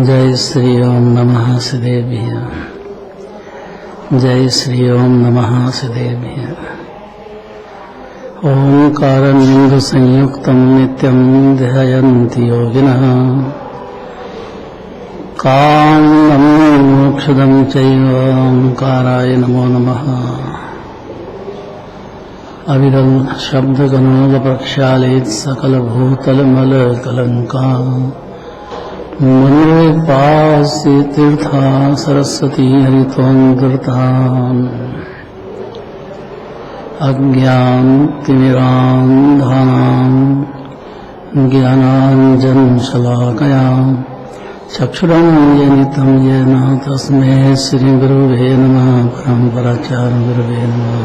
जय श्री ओम नमः सिद्धेभ्य। जय श्री ओम नमः सिद्धेभ्य। ओंकारनिंदु संयुक्तं नित्यं ध्यायन्ति योगिनः कामं मोक्षदं चैव ओंकाराय नमो नमः। अविदं शब्दगणोपप्रक्षालेत् सकलभूतलमलकलङ्का मनोपास्य तीर्था सरस्वती हरितोऽन्तर्तान् अज्ञानतिमिरान्धानां ज्ञानाञ्जनशलाकया चक्षुरुन्मीलितं येन तस्मै श्रीगुरुवे नमः। परमपराचार्यगुरुवे नमः।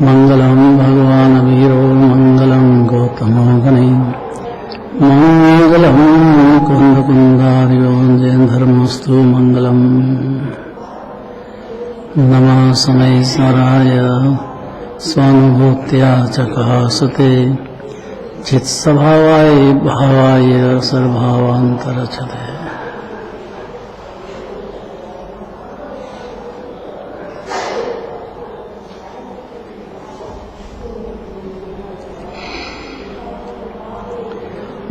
मङ्गलं भगवान् वीरो मङ्गलं गौतमो गणे मङ्गलं कुन्दकुन्दार्यो जयधर्मस्तु मङ्गलम्। नमः समयेश्वराय स्वानुभूत्या चकासते चित्स्वभावाय भावाय सर्वभावान्तरचते।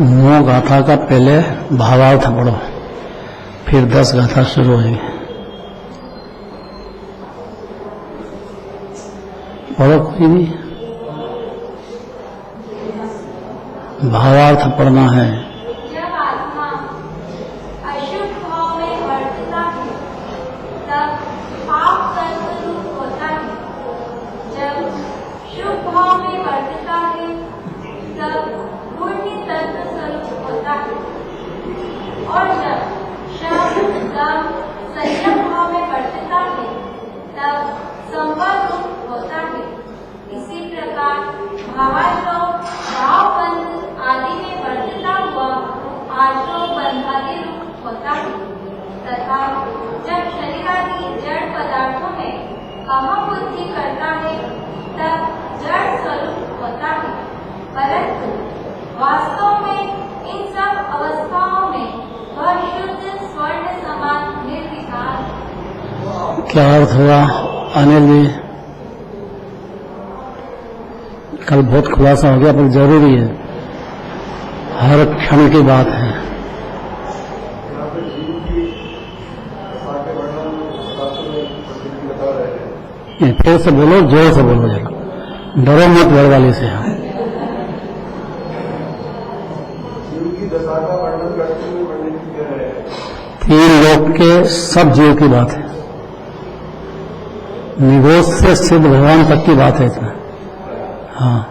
नौ गाथा का पहले भावार्थ पढ़ो, फिर 10 गाथा शुरू होगी। पढ़ो कोई भी, भावार्थ पढ़ना है। जब आत्मा अशुभ भाव में वर्तता है तब पाप कर्म रूप होता है। जब शुभ भाव में वर्तता है तब पुण्य तत्व स्वरूप होता है। और जब शम दम संयम भाव में वर्तता है तब संवर रूप होता है। इसी प्रकार भावार्थ भावबंध आदि में वर्तता हुआ आर्षो बंधादि रूप होता है। तथा जब शरीर आदि जड़ पदार्थों में अहम बुद्धि करता है तब जड़ स्वरूप होता है। परंतु वास्तव में इन सब अवस्थाओं में वह शुद्ध स्वर्ण समान निर्विकार। क्या अर्थ हुआ अनिल जी? कल बहुत खुलासा हो गया, पर जरूरी है, हर क्षण की बात है। फिर से बोलो, जोर से बोलो जरा, डरो मत घरवाली से। तीन लोक के सब जीव की बात है, निगोष से सिद्ध भगवान तक की बात है इसमें। हाँ,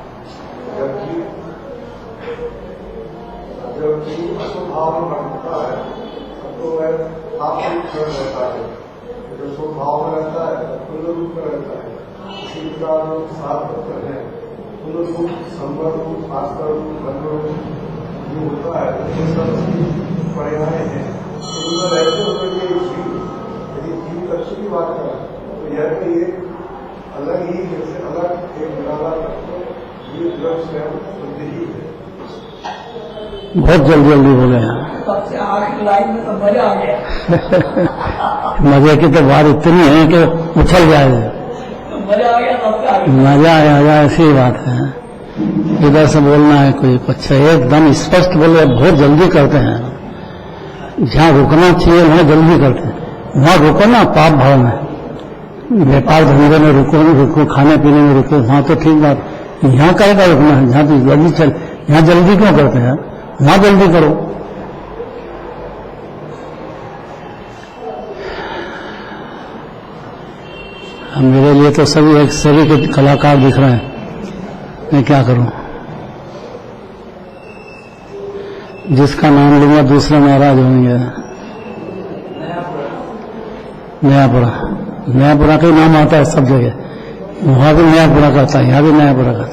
अलग ही जैसे अलग एक निराला बहुत जल्दी बोले हैं। सबसे आखिरी लाइन में तो मजा आ गया। मजे की तो बात इतनी है कि उछल जाए। मजा आ गया, सबसे आगे मजा आया, ऐसी बात है। इधर से बोलना है कोई अच्छा एकदम स्पष्ट बोले, बहुत जल्दी करते हैं। जहाँ रुकना चाहिए वहाँ जल्दी करते हैं। वहाँ रुको ना पाप भाव में, व्यापार धंधे में रुको, खाने पीने में रुको, वहाँ तो ठीक बात। यहाँ कहेगा रुकना है, जहाँ तो जल्दी चल, यहाँ जल्दी क्यों करते हैं? वहाँ जल्दी करो। मेरे लिए तो सभी के कलाकार दिख रहे हैं, मैं क्या करूं? जिसका नाम लूंगा दूसरे नाराज होंगे। नयापुरा का नाम आता है सब जगह, वहां भी नयापुरा का आता है, यहाँ भी नयापुरा का आता है।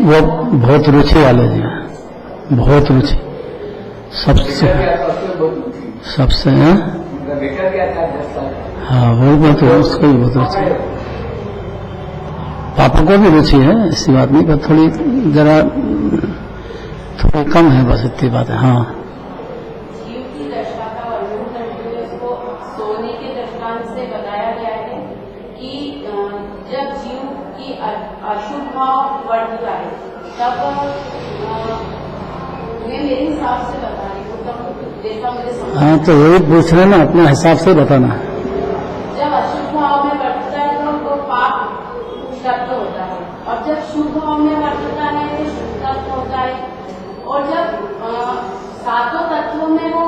वो बहुत रुचि वाले जी हैं, बहुत रुचि सबसे हैं। बेटा क्या था 10 साल? हाँ वो बात तो उसको भी बहुत रुचि है, पापा को भी रुचि है, ऐसी बात नहीं, पर थोड़ी जरा थोड़ी कम है, बस इतनी बात है। हाँ जीव की दशा का वर्णन करते हुए उसको सोने के दृष्टांत से बताया गया है कि जब जीव की अशुभ भाव बढ़ता है तब मैं मेरे हिसाब से बता रही हूँ, तब जैसा मुझे समझ। हाँ तो वही पूछ रहे ना, अपने हिसाब से बताना। जब अशुभ भाव में बढ़ता है तो वो पाप तत्व होता है, और जब शुभ भाव में बढ़ता है तो शुभ तत्व होता है, और जब सातों तत्वों में वो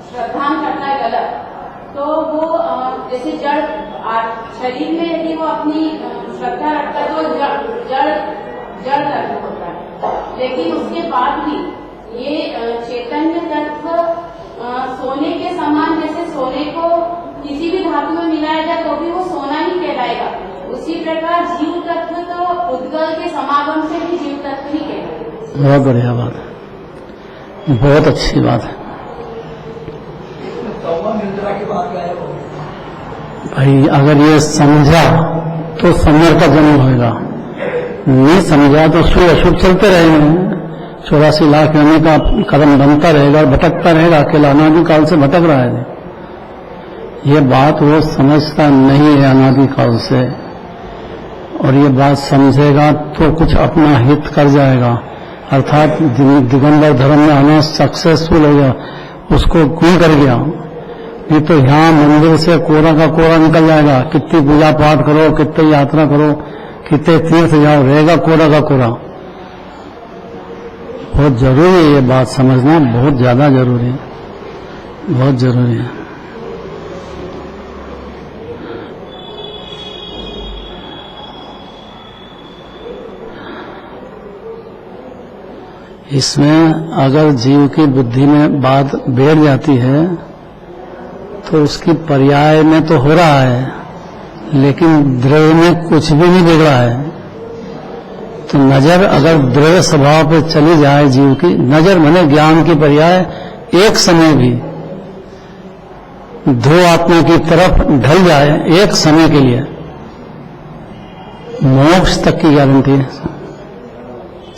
श्रद्धान करता है गलत, तो वो जैसे जड़ शरीर में यदि वो अपनी श्रद्धा रखता है तो जड़ तत्व होता है। लेकिन उसके बाद भी ये चैतन्य तत्व सोने के समान, जैसे सोने को किसी भी धातु में मिलाया जाए तो भी वो सोना ही कहलाएगा, उसी प्रकार जीव तत्व तो उद्गल के समागम से भी जीव तत्व ही कहलाएगा। बहुत बढ़िया बात है, बहुत अच्छी बात है निद्रा की बात गायब हो गई। भाई। अगर ये समझा तो समर का जन्म होगा, नहीं समझा तो शुभ अशुभ चलते रहेंगे, 84 लाख रहने का कदम बनता रहेगा और भटकता रहेगा, अकेला अनादिकाल से भटक रहा है। ये बात वो समझता नहीं है अनादिकाल से, और ये बात समझेगा तो कुछ अपना हित कर जाएगा, अर्थात दिगंबर धर्म में आना सक्सेसफुल हो गया, उसको कौन कर गया। ये तो यहाँ मंदिर से कोरा का कोरा निकल जाएगा, कितनी पूजा पाठ करो, कितनी यात्रा करो, कितने तीर्थ जाओ, रहेगा कोरा का कोरा। बहुत जरूरी है ये बात समझना, बहुत ज्यादा जरूरी है, बहुत जरूरी है। इसमें अगर जीव की बुद्धि में बात बैठ जाती है तो उसकी पर्याय में तो हो रहा है, लेकिन द्रव्य में कुछ भी नहीं बिगड़ा है। तो नजर अगर द्रव्य स्वभाव पे चली जाए, जीव की नजर माने ज्ञान की पर्याय, एक समय भी ध्रुव आत्मा की तरफ ढल जाए एक समय के लिए, मोक्ष तक की गारंटी है।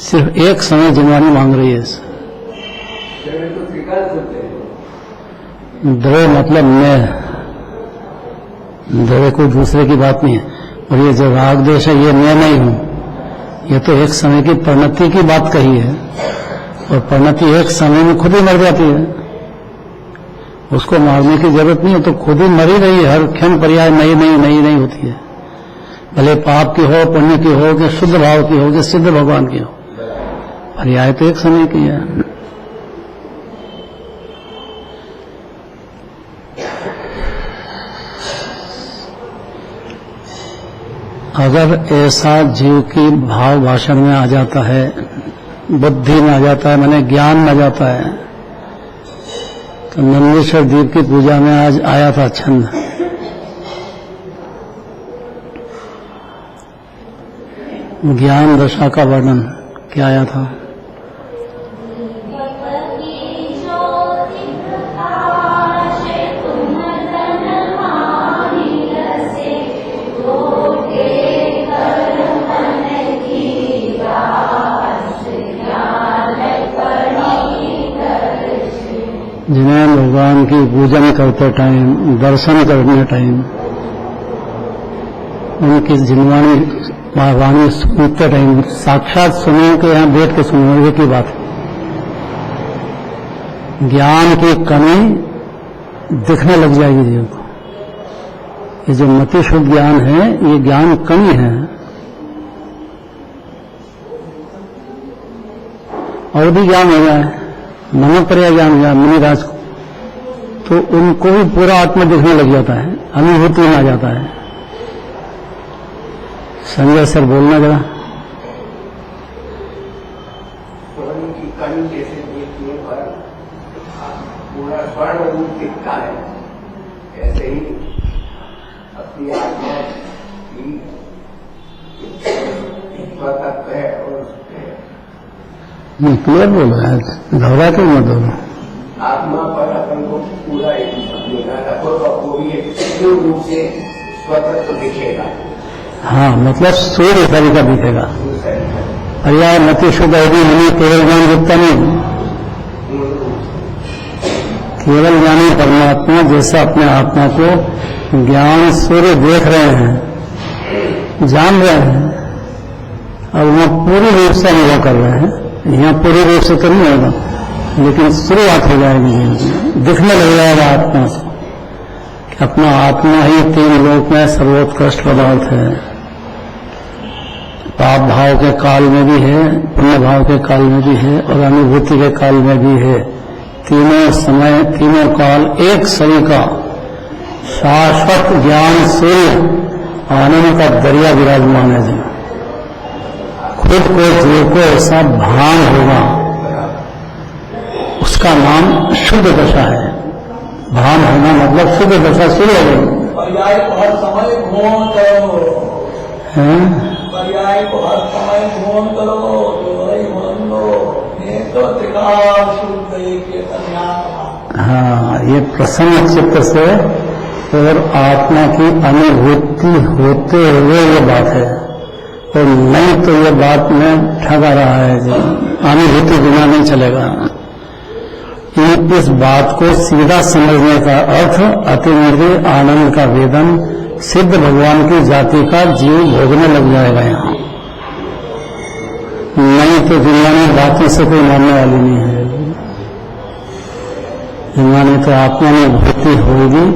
सिर्फ एक समय जिनवानी मांग रही है। द्रव्य मतलब मैं, द्रव्य कोई दूसरे की बात नहीं है। और ये जो राग देश है ये मैं नहीं हूं, ये तो एक समय की परिणति की बात कही है, और परिणति एक समय में खुद ही मर जाती है, उसको मारने की जरूरत नहीं है, तो खुद ही मरी रही है। हर क्षण पर्याय नई नई नई नई होती है, भले पाप की हो, पुण्य की हो, कि शुद्ध भाव की हो, कि सिद्ध भगवान की हो, पर्याय तो एक समय की है। अगर ऐसा जीव की भाव भाषण में आ जाता है, बुद्धि में आ जाता है, माने ज्ञान में आ जाता है, तो नंदीश्वर दीप की पूजा में आज आया था छंद, ज्ञान दशा का वर्णन क्या आया था। जिन्हें भगवान की पूजन करते टाइम, दर्शन करने टाइम, उनकी जिनवाणी वाणी सुनते टाइम, साक्षात सुने के यहाँ बैठ के सुनने की बात है। ज्ञान की कमी दिखने लग जाएगी जीव को। ये जो मति शुद्ध ज्ञान है, ये ज्ञान कमी है। और भी ज्ञान हो जाए, मनोपर्या ज्ञान हो जाए मुनिराज को, तो उनको भी पूरा आत्मा दिखने लग जाता है, अनुभूति में आ जाता है। संजय सर बोलना जरा। स्वर्ण की कण जैसे देखने पर पूरा स्वर्ण रूप दिखता है, ऐसे ही अपनी आत्मा की तत्व है। और क्लियर बोलो यार, घबरा क्यों मत बोलो। आत्मा पर अपन को पूरा एक वो भी पूर्ण रूप से स्वतंत्र दिखेगा। हाँ, मतलब सूर्य तरीका दिखेगा। पर्याय मति शुद्ध यदि नहीं, केवल ज्ञान दिखता नहीं। केवल ज्ञानी परमात्मा जैसा अपने आत्मा को ज्ञान सूर्य देख रहे हैं, जान रहे हैं, और वहाँ पूरी रूप से अनुभव कर रहे हैं। यहाँ पूरी रूप से तो नहीं होगा, लेकिन शुरुआत हो जाएगी, दिखने लग जाएगा आत्मा से कि अपना आत्मा ही तीन लोक में सर्वोत्कृष्ट पदार्थ है। पाप भाव के काल में भी है, पुण्य भाव के काल में भी है, और अनुभूति के काल में भी है। तीनों समय, तीनों काल एक सही का शाश्वत ज्ञान सूर्य आनंद का दरिया विराजमान है। जी खुद को जीव को ऐसा भान होगा, उसका नाम शुद्ध दशा है। भान होना मतलब शुद्ध दशा शुरू हो गई। पर्याय को हर समय घूम करो, पर्याय को हर समय घूम करो, तो त्रिकाल शुद्ध एक हाँ, ये प्रसन्न चित्त से और आत्मा की अनुभूति होते हुए ये बात है, और नहीं तो ये बात में ठगा रहा है जी। अनुभूति बिना नहीं चलेगा। इस बात को सीधा समझने का अर्थ अतिमूर्ति आनंद का वेदन सिद्ध भगवान की जाति का जीव भोगने लग जाएगा यहाँ। नहीं तो दुनिया में बातों से कोई मानने वाली नहीं है। दुनिया में तो आत्मा में भक्ति होगी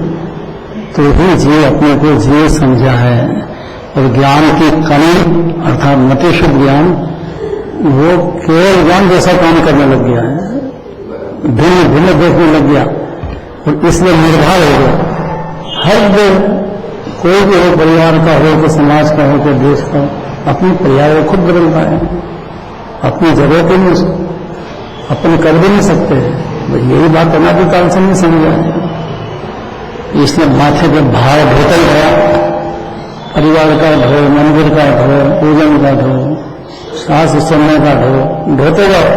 तो ही जीव अपने को जीव समझा है। और ज्ञान की कमी अर्थात मति शुद्ध ज्ञान, वो केवल ज्ञान जैसा काम करने लग गया है, भिन्न भिन्न देखने लग गया, और इसलिए निर्भर हो गया। हर कोई भी हो, परिवार का हो, कि समाज का हो, कि देश का, अपनी पर्याय को खुद बदलता है, अपनी जरूरत ही नहीं, अपन कर भी नहीं सकते। यही बात अनादिकाल से नहीं समझा है। इसलिए माथे पे भार ढोता ही गया, परिवार का ढो, मंदिर का ढो, पूजन का ढो, सास समय का ढो, ढोते जाओ।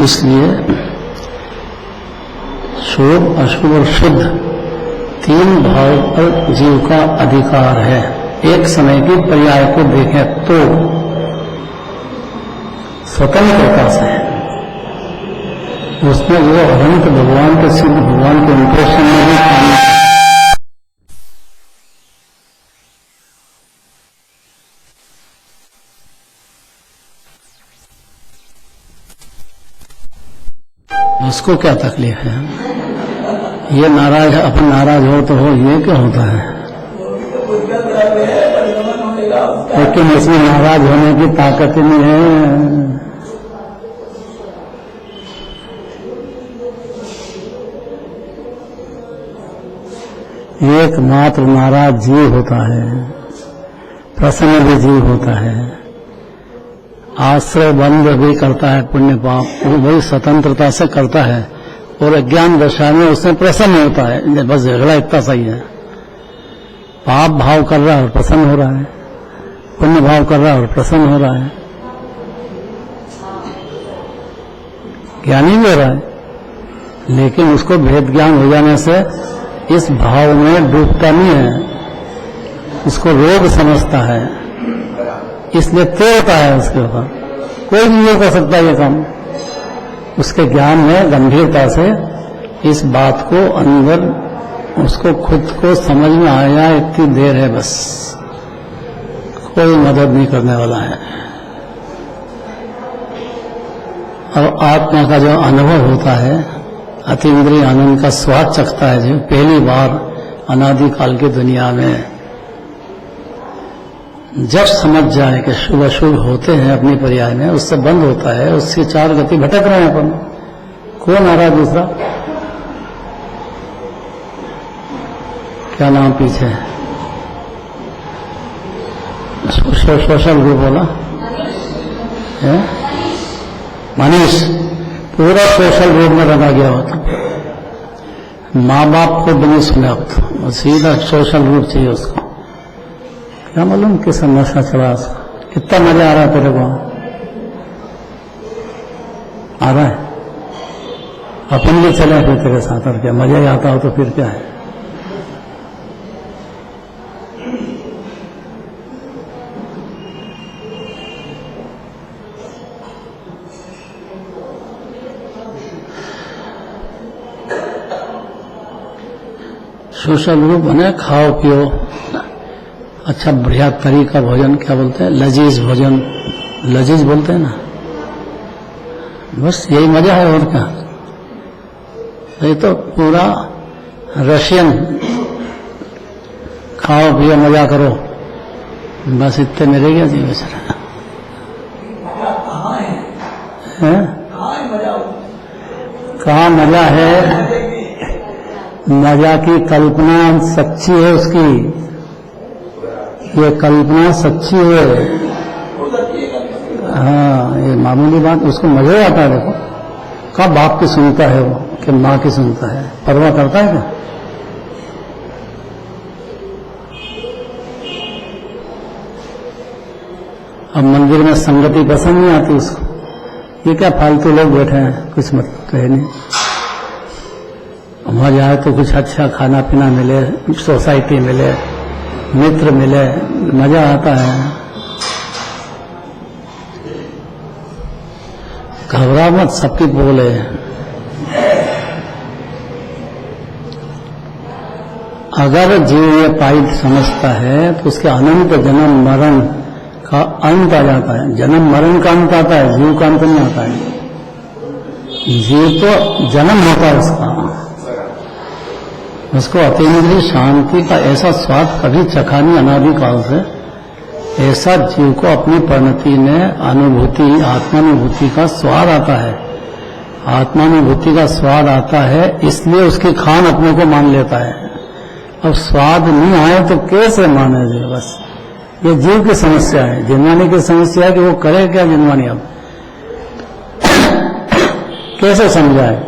इसलिए शुभ, अशुभ और शुद्ध तीन भाव पर जीव का अधिकार है। एक समय की पर्याय को देखें तो स्वतंत्रता से उसमें वो अनंत भगवान के सिद्ध भगवान के इंप्रेशन में भी काम। उसको क्या तकलीफ है? ये नाराज है, अपन नाराज हो तो हो, ये क्या होता है? लेकिन इसमें नाराज होने की ताकत ही नहीं है। एकमात्र नाराज जीव होता है, प्रसन्न भी जीव होता है, आश्रय बंद भी करता है, पुण्य पाप वो बड़ी स्वतंत्रता से करता है, और अज्ञान दशा में उसमें प्रसन्न होता है। बस झगड़ा इतना सही है, पाप भाव कर रहा है और प्रसन्न हो रहा है, पुण्य भाव कर रहा है और प्रसन्न हो रहा है, ज्ञानी भी हो रहा है। लेकिन उसको भेद ज्ञान हो जाने से इस भाव में डूबता नहीं है, उसको रोग समझता है, इसलिए तैरता है उसके ऊपर। कोई भी ये कर सकता है ये काम। उसके ज्ञान में गंभीरता से इस बात को अंदर उसको खुद को समझ में आया, इतनी देर है बस, कोई मदद नहीं करने वाला है। और आत्मा का जो अनुभव होता है, अतीन्द्रिय आनंद का स्वाद चखता है जो पहली बार अनादिकाल की दुनिया में, जब समझ जाए कि शुभ अशुभ होते हैं अपनी पर्याय में, उससे बंद होता है, उससे चार गति भटक रहे हैं अपन। कौन आ रहा है दूसरा? क्या नाम पीछे? सोशल ग्रुप बोला है, मनीष। पूरा सोशल ग्रुप में रखा गया होता, माँ बाप को भी नहीं सुने अब तो, सीधा सोशल ग्रुप चाहिए उसको। क्या मालूम किस नशा चढ़ा उसको, कितना मजा आ रहा है तेरे को। आ रहा है, अपन भी चले फिर तेरे साथ, और क्या मजा ही आता हो तो फिर क्या है। सोशल ग्रुप बने, खाओ पियो, अच्छा बढ़िया तरीका भोजन, क्या बोलते हैं, लजीज भोजन, लजीज बोलते हैं ना, बस यही मजा है और क्या। ये तो पूरा रशियन, खाओ पियो मजा करो, बस इतने मेरे क्या जी बेचारा मजा कहाँ है? है, कहाँ है मजा? कहाँ मजा है? मजा की कल्पना सच्ची है उसकी, ये कल्पना सच्ची है। हाँ, ये मामूली बात, उसको मजा ही आता है। देखो कब बाप की सुनता है वो कि माँ की सुनता है, परवाह करता है क्या? अब मंदिर में संगति पसंद नहीं आती उसको, ये क्या फालतू लोग बैठे हैं, कुछ मतलब तो है नहीं। वहां जाए तो कुछ अच्छा खाना पीना मिले, सोसाइटी मिले, मित्र मिले, मजा आता है। घबरा मत, सबकी बोले। अगर जीव ये पाइप समझता है तो उसके अनंत जन्म मरण का अंत आ जाता है। जन्म मरण का अंत आता है, जीव का अंत नहीं आता है। जीव तो जन्म होता है उसको अतीन्द्रिय शांति का ऐसा स्वाद कभी चखा नहीं अनादि काल से, ऐसा जीव को अपनी परिणति में अनुभूति, आत्मानुभूति का स्वाद आता है। आत्मानुभूति का स्वाद आता है, इसलिए उसकी खान अपने को मान लेता है। अब स्वाद नहीं आए तो कैसे माने जी? बस ये जीव की समस्या है। जिनवानी की समस्या है कि वो करे क्या जिनवानी, अब कैसे समझाए?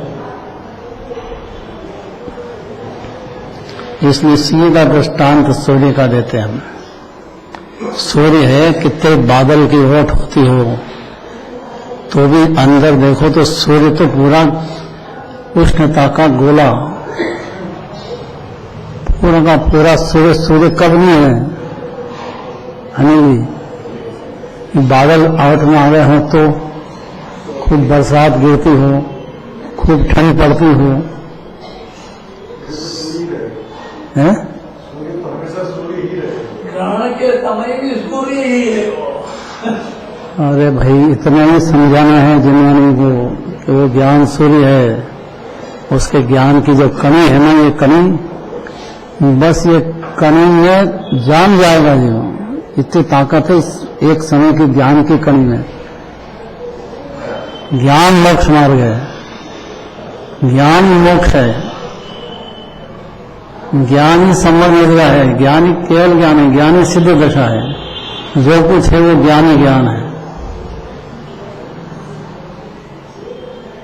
इसलिए सीधा दृष्टांत सूर्य का देते हैं हम। सूर्य है, कितने बादल की ओट होती हो तो भी अंदर देखो तो सूर्य तो पूरा उष्णता का गोला, पूरा का पूरा सूर्य। सूर्य कब नहीं है अनिल? बादल आउट में आ गए हो तो खूब बरसात गिरती हो, खूब ठंड पड़ती हो, है? ग्रहण के समय भी सूर्य ही है वो। अरे भाई, इतना ही समझाना है जिन्होंने को कि वो ज्ञान सूर्य है, उसके ज्ञान की जो कमी है ना, ये कमी, बस ये कमी में जान जाएगा जी। इतनी ताकत है एक समय की ज्ञान की कमी में। ज्ञान मोक्ष मार्ग है, ज्ञान मोक्ष है, ज्ञान ही संवर निर्गा है, ज्ञान ही केवल ज्ञान है, ज्ञान ही सिद्ध दशा है। जो कुछ है वो ज्ञान ही ज्ञान है।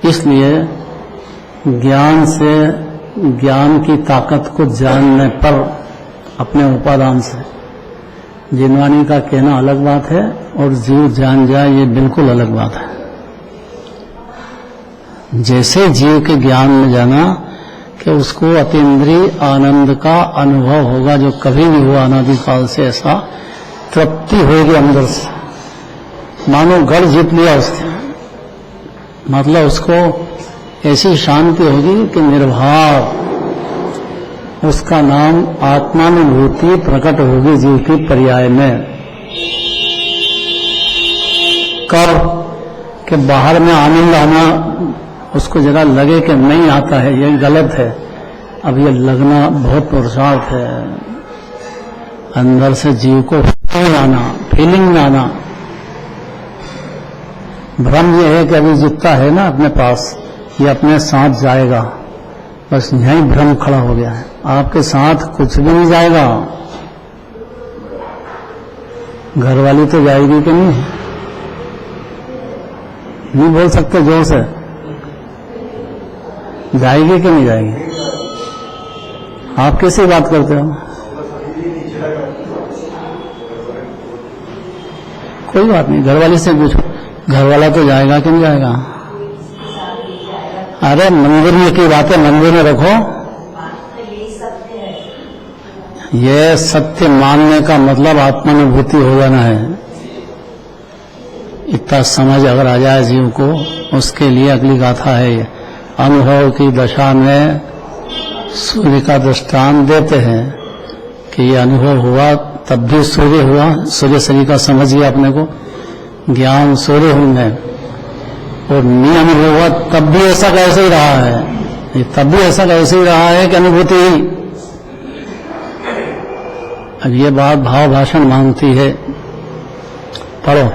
इसलिए ज्ञान से, ज्ञान की ताकत को जानने पर अपने उपादान से, जिनवानी का कहना अलग बात है और जीव जान जाए ये बिल्कुल अलग बात है। जैसे जीव के ज्ञान में जाना कि उसको अतीन्द्रिय आनंद का अनुभव होगा जो कभी नहीं हुआ अनादिकाल से, ऐसा तृप्ति होगी अंदर से, मानो गढ़ जीत लिया उसने। मतलब उसको ऐसी शांति होगी कि निर्भाव, उसका नाम आत्मानुभूति प्रकट होगी जीव की पर्याय में। कब कि बाहर में आनंद आना उसको जरा लगे कि नहीं आता है, ये गलत है। अब ये लगना बहुत पुरुषार्थ है। अंदर से जीव को फीलिंग में आना। भ्रम ये है कि अभी जितना है ना अपने पास, ये अपने साथ जाएगा, बस यहीं भ्रम खड़ा हो गया है। आपके साथ कुछ भी नहीं जाएगा। घरवाली तो जाएगी कि नहीं बोल सकते जोर से, जाएगी कि नहीं जाएगी? आप कैसे बात करते हो? कोई बात नहीं, घरवाली से पूछो, घरवाला तो जाएगा कि नहीं जाएगा? अरे मंदिर में की बातें मंदिर में रखो। ये सत्य मानने का मतलब आत्मानुभूति हो जाना है। इतना समझ अगर आ जाए जीव को, उसके लिए अगली गाथा है ये। अनुभव की दशा में सूर्य का दृष्टांत देते हैं कि ये अनुभव हुआ तब भी सूर्य हुआ, सूर्य शरीर का समझिए अपने को, ज्ञान सूर्य हूं मैं, और नियम हुआ तब भी ऐसा कैसे ही रहा है, ये तब भी ऐसा कैसे ही रहा है कि अनुभूति ही। अब ये बात भाव भाषण मांगती है, पढ़ो।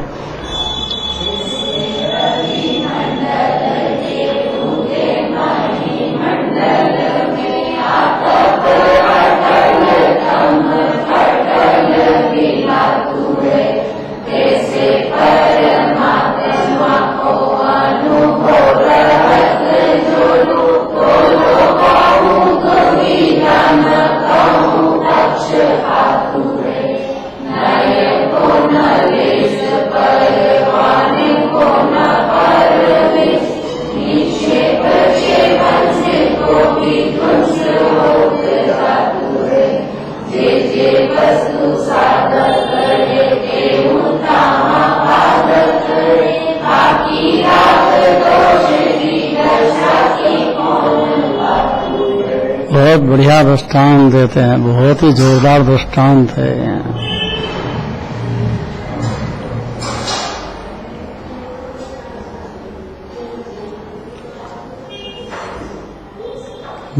बहुत बढ़िया दृष्टांत देते हैं, बहुत ही जोरदार दृष्टांत है।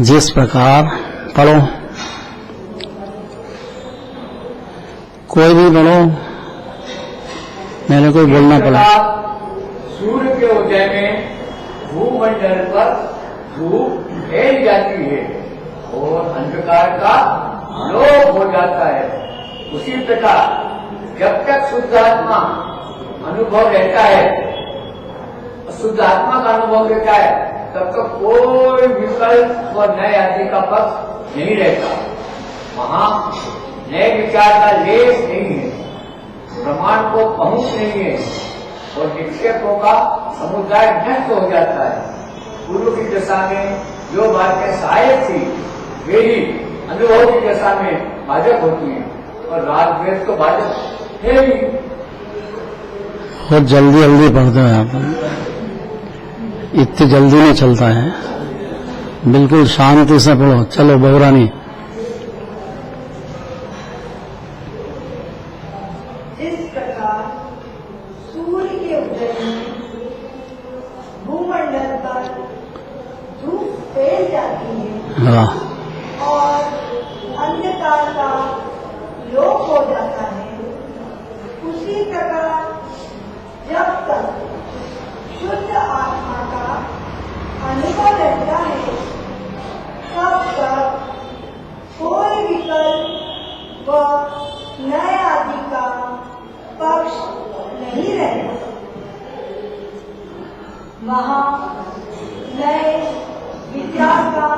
जिस प्रकार, पढ़ो, कोई भी पढ़ो, मैंने कोई बोलना पड़ा। सूर्य के उदय में भूमंडल पर धूप फैल जाती है और अंधकार का लोप हो जाता है। उसी प्रकार जब तक शुद्धात्मा अनुभव रहता है, शुद्धात्मा का अनुभव रहता है, तब तक कोई विकल्प और नए आदि का पक्ष नहीं रहता। वहाँ नए विचार का लेस नहीं है, प्रमाण को पहुंच नहीं है और निक्षेपों का समुदाय नष्ट हो जाता है। पूर्व की दशा में जो बातें सहायक थी वे ही अनुभव की दशा में बाधक होती हैं और राजद्वेष तो बाधक है ही। बहुत जल्दी जल्दी पढ़ते हैं आप, इतनी जल्दी नहीं चलता है, बिल्कुल शांति से पढ़ो। चलो बहुरानी। इस प्रकार सूर्य के उदय में भूमंडल पर धूप फैल जाती है हाँ, और अंधकार का लोप हो जाता है। उसी प्रकार जब तक शुद्ध आत्मा का अनुभव रहता है, तब तक कोई विकल्प व नए आदि का पक्ष नहीं रहता। वहाँ नए विचार का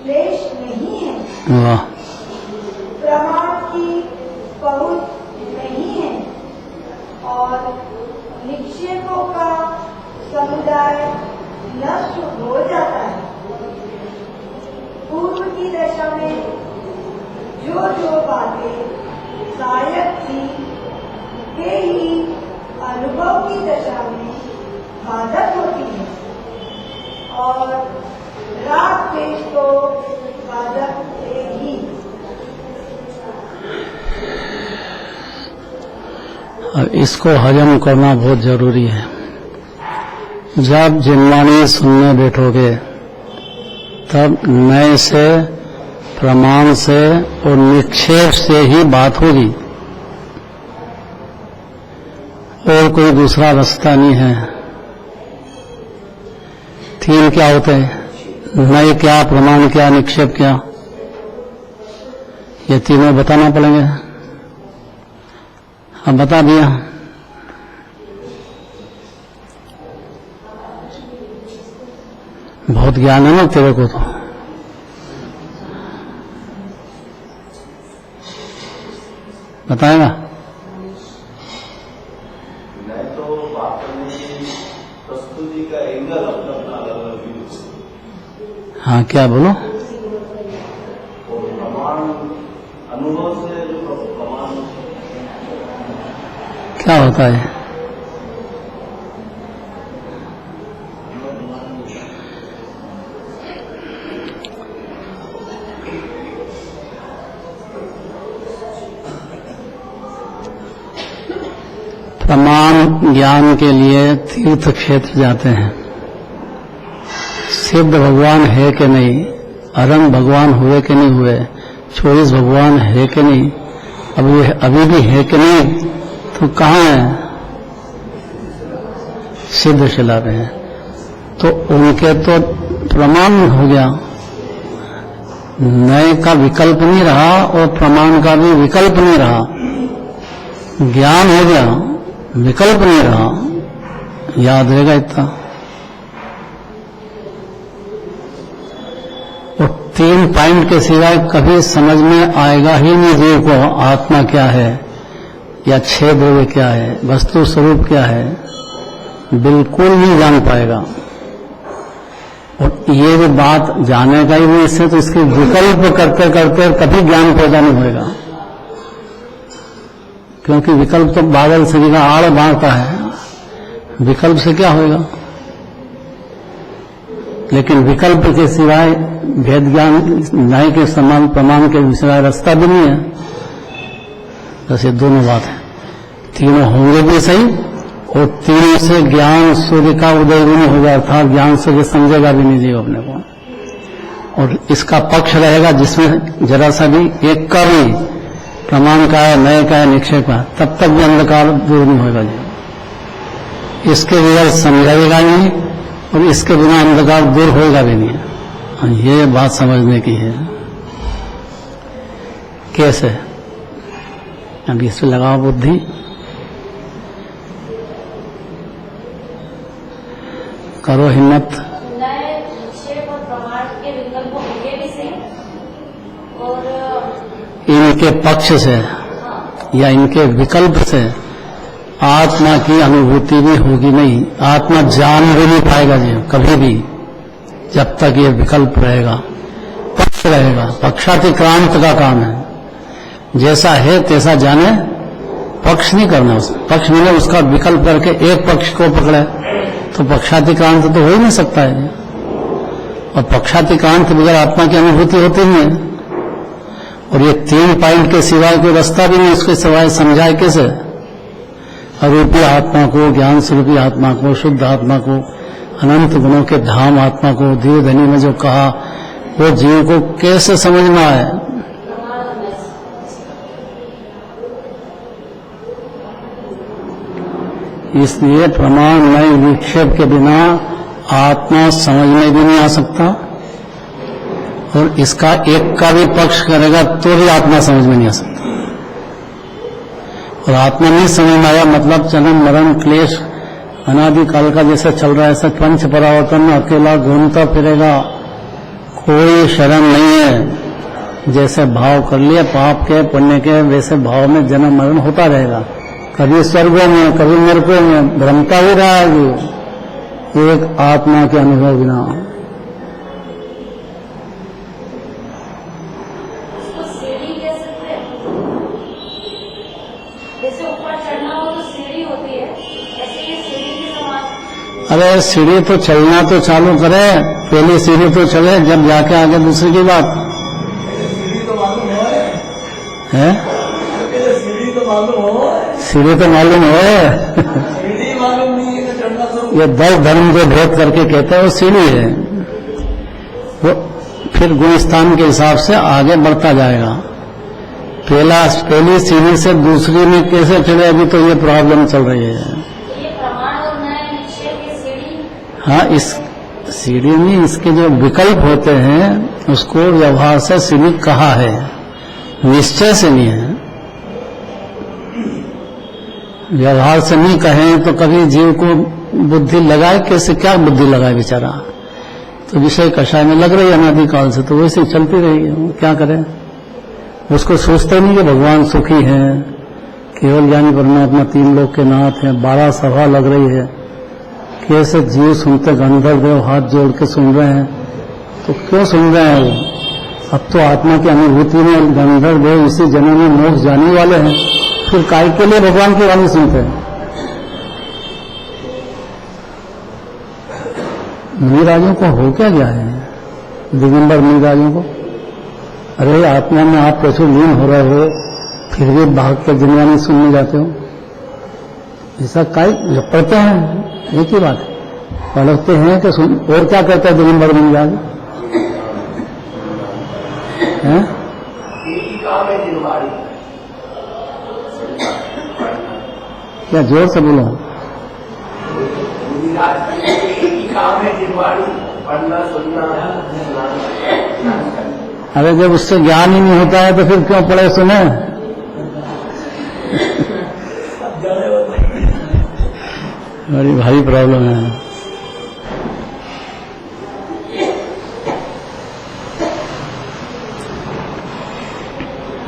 क्लेश नहीं है, वाह, प्रमाण की पहुंच नहीं है और निक्षेपों का समुदाय नष्ट हो जाता है। पूर्व की दशा में जो जो बातें सहायक थी वे ही अनुभव की दशा में बाधक होती है और राग द्वेष को बाधक है ही। इसको हजम करना बहुत जरूरी है। जब जिनवाणी सुनने बैठोगे तब नए से, प्रमाण से और निक्षेप से ही बात होगी, और कोई दूसरा रास्ता नहीं है। तीन क्या होते हैं? नए क्या, प्रमाण क्या, निक्षेप क्या, ये तीनों बताना पड़ेंगे। अब बता दिया। बहुत ज्ञान है ना तेरे को, तो बताएगा। मैं तो बात करने की प्रस्तुति का एंगल अपना अलग अलग यूज हाँ, क्या बोलो? अनुभव से जो प्रमाण क्या होता है? प्रमाण ज्ञान के लिए तीर्थ क्षेत्र जाते हैं। सिद्ध भगवान है कि नहीं, अरंग भगवान हुए कि नहीं हुए, 24 भगवान है कि नहीं, अभी भी है कि नहीं, तो कहाँ है? सिद्ध शिला पे है। तो उनके तो प्रमाण हो गया, नए का विकल्प नहीं रहा और प्रमाण का भी विकल्प नहीं रहा। ज्ञान हो गया, विकल्प नहीं रहा। याद रहेगा इतना। और 3 पॉइंट के सिवाय कभी समझ में आएगा ही नहीं जीव को आत्मा क्या है या 6 द्रव्य क्या है, वस्तु स्वरूप क्या है, बिल्कुल नहीं जान पाएगा। और ये भी बात जानेगा ही नहीं इससे, तो इसके विकल्प करते करते कभी ज्ञान पैदा नहीं होगा। क्योंकि विकल्प तो बादल से भी आड़ बांधता है, विकल्प से क्या होगा? लेकिन विकल्प के सिवाय भेद ज्ञान न्याय के समान प्रमाण के सिवाय रास्ता भी नहीं है। बस ये दोनों बात है, तीनों होंगे भी सही और तीनों से ज्ञान सूर्य का उदय भी नहीं होगा, अर्थात ज्ञान से समझेगा भी नहीं जीव अपने को। और इसका पक्ष रहेगा जिसमें जरा सा भी एक का भी प्रमाण का है, नए का है, निक्षेप का, तब तक भी अंधकार दूर नहीं होगा जीव। इसके बगैर समझाएगा नहीं और इसके बिना अंधकार दूर होगा भी नहीं। ये बात समझने की है। कैसे? अभी इससे लगाओ बुद्धि। करो हिम्मत। नए निक्षेप और प्रमाण के विकल्प होंगे भी सही और इनके पक्ष से या इनके विकल्प से आत्मा की अनुभूति भी होगी नहीं, आत्मा जान भी नहीं पाएगा जी कभी भी, जब तक ये विकल्प रहेगा, पक्ष रहेगा। पक्षातिक्रांत का काम है, जैसा है तैसा जाने, पक्ष नहीं करना। पक्ष मिले उसका विकल्प करके एक पक्ष को पकड़े तो पक्षातिक्रांत तो हो ही नहीं सकता है। और पक्षातिक्रांत बगैर आत्मा की अनुभूति होती नहीं है। और ये 3 पॉइंट के सिवाय कोई रास्ता भी नहीं, उसके सिवाय समझाए कैसे? अरूपी आत्मा को, ज्ञान स्वरूपी आत्मा को, शुद्ध आत्मा को, अनंत गुणों के धाम आत्मा को धीरधनी में जो कहा, वो जीव को कैसे समझना है? इसलिए प्रमाण नए विक्षेप के बिना आत्मा समझ में भी नहीं आ सकता और इसका एक का भी पक्ष करेगा तो भी आत्मा समझ में नहीं आ सकता। और आत्मा नहीं समझ में आया मतलब जन्म मरण क्लेश अनादिकाल का जैसे चल रहा है, ऐसा पंच परावर्तन में अकेला घूमता फिरेगा, कोई शरण नहीं है। जैसे भाव कर लिए पाप के पुण्य के, वैसे भाव में जन्म मरण होता रहेगा, कभी स्वर्गों में कभी नरकों में भ्रमता ही रहा है जी, एक आत्मा के अनुभव बिना। उसको सीढ़ी कह सकते हैं। जैसे ऊपर चढ़ना हो तो सीढ़ी होती है, ऐसे ये सीढ़ी के समान। अरे सीढ़ी तो चलना तो चालू करे, पहले सीढ़ी तो चले, जब जाके आगे दूसरी की बात सीढ़ी तो मालूम है। सीढ़ी तो मालूम हो, सीढ़ी तो मालूम है सीढ़ी मालूम नहीं है तो चढ़ना शुरू। ये 10 धर्म को भेद करके कहते हैं वो सीढ़ी है, वो फिर गुण स्थान के हिसाब से आगे बढ़ता जाएगा। पहली सीढ़ी से दूसरी में कैसे चले, अभी तो ये प्रॉब्लम चल रही है। तो ये प्रमाण और नए निक्षेप की सीढ़ी। हाँ, इस सीढ़ी में इसके जो विकल्प होते हैं उसको व्यवहार से सीढ़ी कहा है, निश्चय से नहीं है। व्यवहार से नहीं कहें तो कभी जीव को बुद्धि लगाए, कैसे क्या बुद्धि लगाए बेचारा। तो विषय कषाय में लग रही है अनादिकाल से, तो वैसे चलती रही है, क्या करें। उसको सोचते नहीं कि भगवान सुखी हैं, केवल ज्ञानी परमात्मा 3 लोक के नाथ हैं, 12 सभा लग रही है, कैसे जीव सुनते, गंधर्व देव हाथ जोड़ के सुन रहे हैं, तो क्यों सुन रहे हैं वो? अब तो आत्मा की अनुभूति में गंधर्व देव इसी जन्म में मोक्ष जाने वाले हैं, फिर काय के लिए भगवान की वाणी सुनते हैं? मुनिराजों को हो क्या गया है, दिगंबर मुनिराजों को? अरे आत्मा में आप प्रचुर लीन हो रहे हो, फिर भी भाग के जिनवानी सुनने जाते हो, ऐसा काय पढ़ते हैं? एक ही बात है, पढ़ते हैं कि सुन। और क्या कहते हैं दिगंबर मुनिराज? हैं? क्या जोर से बोलो? अरे जब उससे ज्ञान ही नहीं होता है तो फिर क्यों पढ़े सुने? बड़ी भारी प्रॉब्लम है।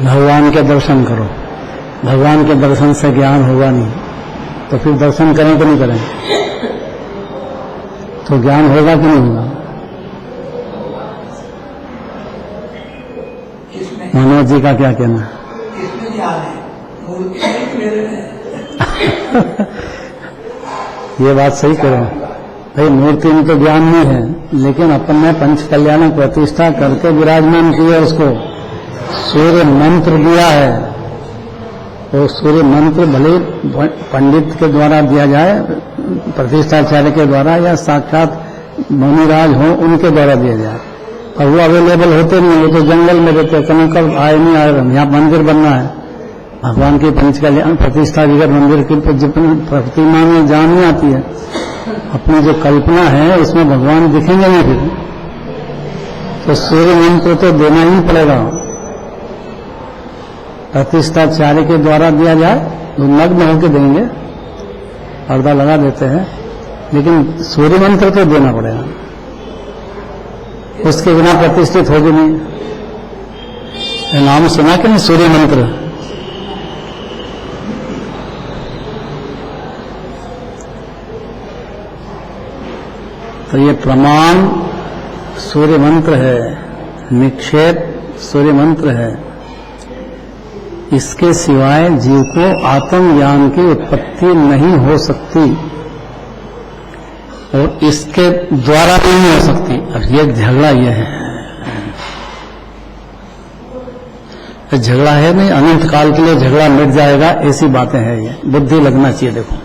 भगवान के दर्शन करो, भगवान के दर्शन से ज्ञान होगा नहीं, तो फिर दर्शन करें कि नहीं करें? तो ज्ञान होगा कि नहीं होगा? मनोज जी का क्या कहना? किसमें ज्ञान है? मूर्ति नहीं कि मेरे में? ये बात सही करो भाई, मूर्ति में तो ज्ञान नहीं है, लेकिन अपन ने पंच कल्याण प्रतिष्ठा करके विराजमान किया, उसको सूर्य मंत्र दिया है। और सूर्य मंत्र भले पंडित के द्वारा दिया जाए, प्रतिष्ठाचार्य के द्वारा, या साक्षात मुनिराज हो उनके द्वारा दिया जाए, और वो अवेलेबल होते नहीं, वो तो जंगल में रहते, कभी कब आए नहीं आए, यहाँ मंदिर बनना है, भगवान की पंच कल्याण प्रतिष्ठा विगत मंदिर की प्रतिमा में जान नहीं आती है। अपनी जो कल्पना है इसमें भगवान दिखेंगे नहीं, फिर तो सूर्य मंत्र तो देना ही पड़ेगा। प्रतिष्ठाचार्य के द्वारा दिया जाए तो नग्न होकर देंगे, पर्दा लगा देते हैं, लेकिन सूर्य मंत्र तो देना पड़ेगा, उसके बिना प्रतिष्ठित होगी नहीं। नाम सुना कि नहीं सूर्य मंत्र? तो ये प्रमाण सूर्य मंत्र है, निक्षेप सूर्य मंत्र है। इसके सिवाय जीव को आत्मज्ञान की उत्पत्ति नहीं हो सकती, और इसके द्वारा नहीं हो सकती। अब ये झगड़ा ये है, झगड़ा है नहीं, अनंत काल के लिए झगड़ा मिट जाएगा, ऐसी बातें हैं। ये बुद्धि लगना चाहिए। देखो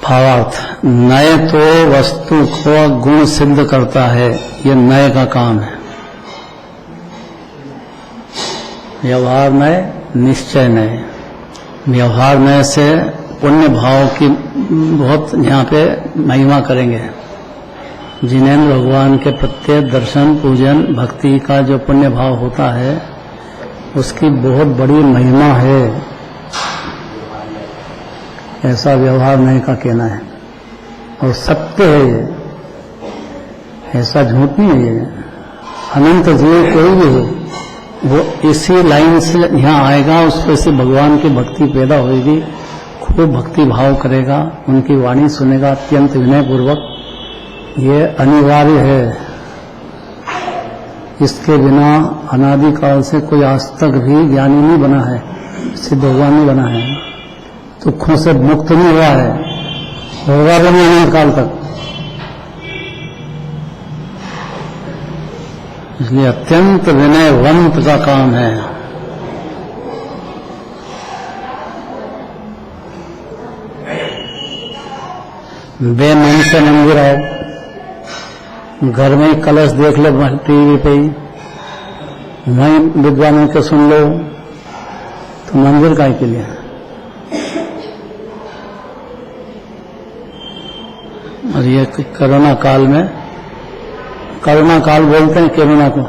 भावार्थ, नय तो वस्तु को गुण सिद्ध करता है, ये नय का काम है। व्यवहार नय, निश्चय नय। व्यवहार नय से पुण्य भाव की बहुत यहाँ पे महिमा करेंगे। जिनेन्द्र भगवान के प्रत्येक दर्शन, पूजन, भक्ति का जो पुण्य भाव होता है, उसकी बहुत बड़ी महिमा है, ऐसा व्यवहार नय का कहना है। और सत्य है ये, ऐसा झूठ नहीं है ये। अनंत जीव कोई भी हो, वो इसी लाइन से यहाँ आएगा, उसको इसी भगवान की भक्ति पैदा होगी, खूब भक्ति भाव करेगा, उनकी वाणी सुनेगा अत्यंत विनय पूर्वक। ये अनिवार्य है, इसके बिना अनादिकाल से कोई आज तक भी ज्ञानी नहीं बना है, सिद्ध भगवान नहीं बना है, दुखों से मुक्त नहीं हुआ है, होगा भी नहीं अनंत काल तक। इसलिए अत्यंत विनयवंत का काम है। बेमन से मंदिर आओ, घर में कलश देख लो टीवी पे ही, वहीं विद्वानों के सुन लो, तो मंदिर काहे के लिए? और ये कोरोना काल में, करुणा काल बोलते हैं कोरोना को,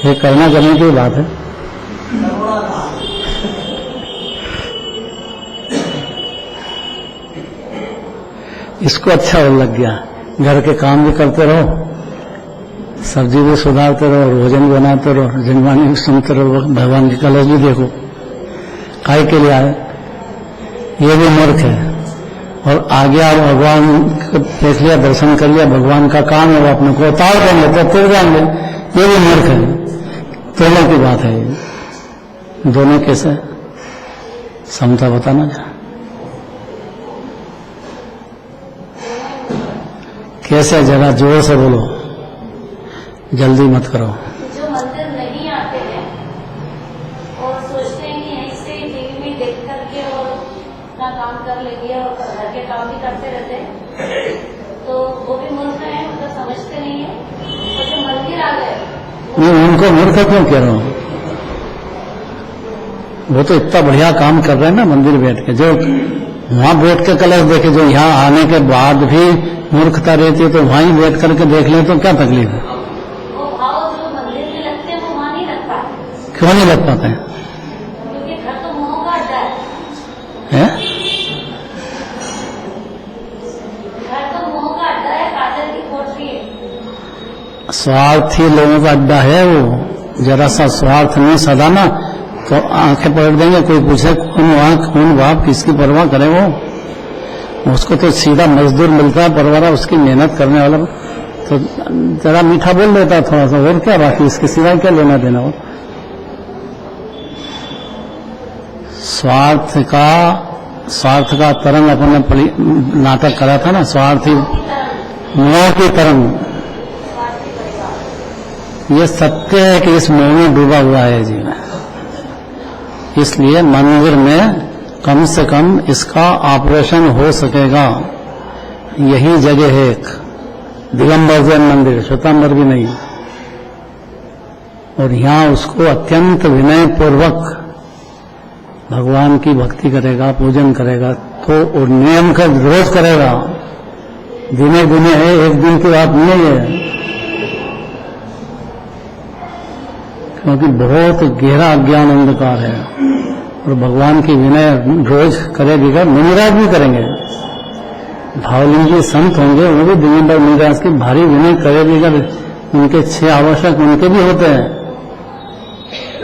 ये करुणा करने की बात है। इसको अच्छा लग गया, घर के काम भी करते रहो, सब्जी भी सुधारते रहो, भोजन भी बनाते रहो, जिनवानी भी सुनते रहो, भगवान की कलश भी देखो। काय के लिए आए? ये भी मूर्ख है। और आगे आप भगवान को देख लिया, दर्शन कर लिया, भगवान का काम है वो अपने को उतार देंगे तो तुर जाएंगे, ये भी मूर्ख है। दोनों की बात है ये, दोनों कैसे समता बताना जा कैसे, जरा जोर से बोलो, जल्दी मत करो। जो मंदिर नहीं आते हैं और सोचते हैं कि यहीं से टीवी में देख करके और अपना काम कर लेंगे और घर के काम भी करते रहते हैं, तो वो भी मूर्ख है, मतलब समझते नहीं है। और जो मंदिर आ गए नहीं, उनको मूर्ख क्यों कह रहा हूं? वो तो इतना बढ़िया काम कर रहे हैं ना मंदिर बैठ के, जो वहां बैठ के कलश देखे, जो यहाँ आने के बाद भी मूर्खता रहती है तो वहीं बैठ करके देख ले तो क्या तकलीफ है? वो भाव जो मंदिर में लगते हैं वो वहाँ नहीं लगता है, क्यों नहीं लग पाते हैं? क्योंकि घर तो मोह का अड्डा है। है? घर तो मोह का अड्डा है, काजल की कोठरी है। स्वार्थी लोगों का अड्डा है वो, जरा सा स्वार्थ नहीं सदाना तो आंखें पलट देंगे। कोई पूछे कौन आंख कौन बाप, किसकी परवाह करे वो? उसको तो सीधा मजदूर मिलता है परवारा, उसकी मेहनत करने वाला तो जरा मीठा बोल देता है थोड़ा सा, और क्या, बाकी इसके सिवाय क्या लेना देना वो? स्वार्थ का तरंग अपन ने नाटक करा था ना, स्वार्थी मोह की तरंग। ये सत्य है कि इस मोह में डूबा हुआ है जीवन, इसलिए मंदिर में कम से कम इसका ऑपरेशन हो सकेगा। यही जगह है एक दिगंबर जैन मंदिर, श्वेतांबर भी नहीं, और यहाँ उसको अत्यंत विनय पूर्वक भगवान की भक्ति करेगा, पूजन करेगा, तो और नियम का रोज करेगा। दिने दिने है, एक दिन की बात नहीं है, क्योंकि बहुत गहरा अज्ञान अंधकार है। और भगवान की विनय रोज करेगा, मुनिराज भी करेंगे, भावलिंगी संत होंगे, वो भी दिगंबर मुनिराज की भारी विनय करेगा। उनके 6 आवश्यक उनके भी होते हैं,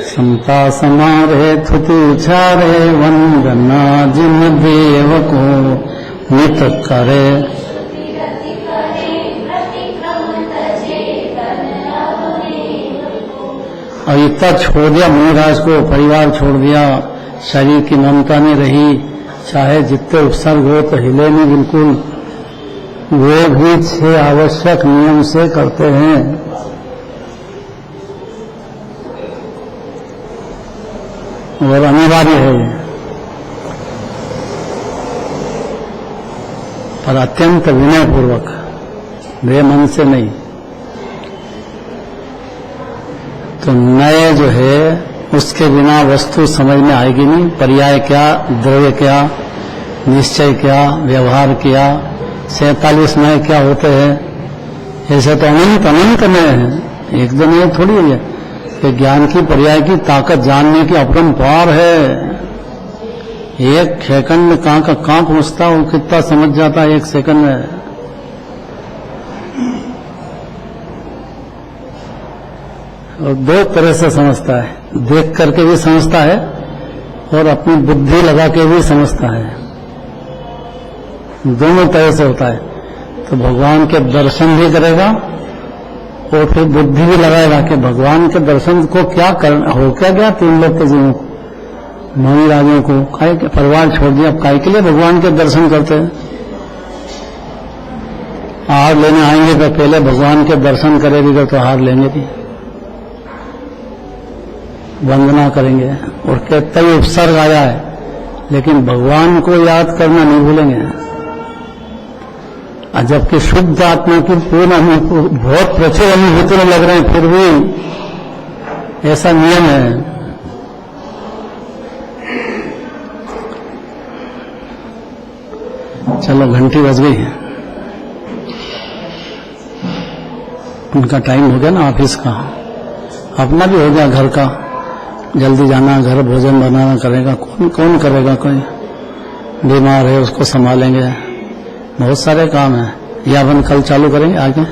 समता समारे थुति उचारे वंदना जिन देव को नित करे। और इतना छोड़ दिया मुनिराज को, परिवार छोड़ दिया, शरीर की ममता नहीं रही, चाहे जितने उपसर्ग हो तो हिले नहीं बिल्कुल। वो भी 6 आवश्यक नियम से करते हैं। और अनिवार्य है, पर अत्यंत विनय पूर्वक, वे मन से नहीं। तो नए जो है उसके बिना वस्तु समझ में आएगी नहीं। पर्याय क्या, द्रव्य क्या, निश्चय क्या, व्यवहार क्या, 47 नए क्या होते हैं, ऐसे तो अनंत अनंत नए हैं, एकदम ये थोड़ी है कि ज्ञान की पर्याय की ताकत जानने की अपरंपार है। एक सेकंड में कहाँ पहुंचता वो कितना समझ जाता है एक सेकंड में। और 2 तरह से समझता है, देख करके भी समझता है और अपनी बुद्धि लगा के भी समझता है, दोनों तरह से होता है। तो भगवान के दर्शन भी करेगा और फिर बुद्धि भी लगाएगा कि भगवान के दर्शन को क्या करना हो, क्या गया 3 लोग के जीवों को, महाराजों को, काहे के परिवार छोड़ दिया, अब काहे के लिए भगवान के दर्शन करते हैं? हार लेने आएंगे तो पहले भगवान के दर्शन करेंगे तो हार लेंगे भी, वंदना करेंगे और कहता ही उपसर्ग आया है, लेकिन भगवान को याद करना नहीं भूलेंगे। जबकि शुद्ध आत्मा की पूर्ण बहुत प्रचुर अनुभूति में लग रहे हैं, फिर भी ऐसा नियम है। चलो घंटी बज गई है, उनका टाइम हो गया ना ऑफिस का, अपना भी हो गया घर का, जल्दी जाना, घर भोजन बनाना करेगा, कौन करेगा? कोई बीमार है उसको संभालेंगे, बहुत सारे काम हैं। या अपन कल चालू करेंगे आगे।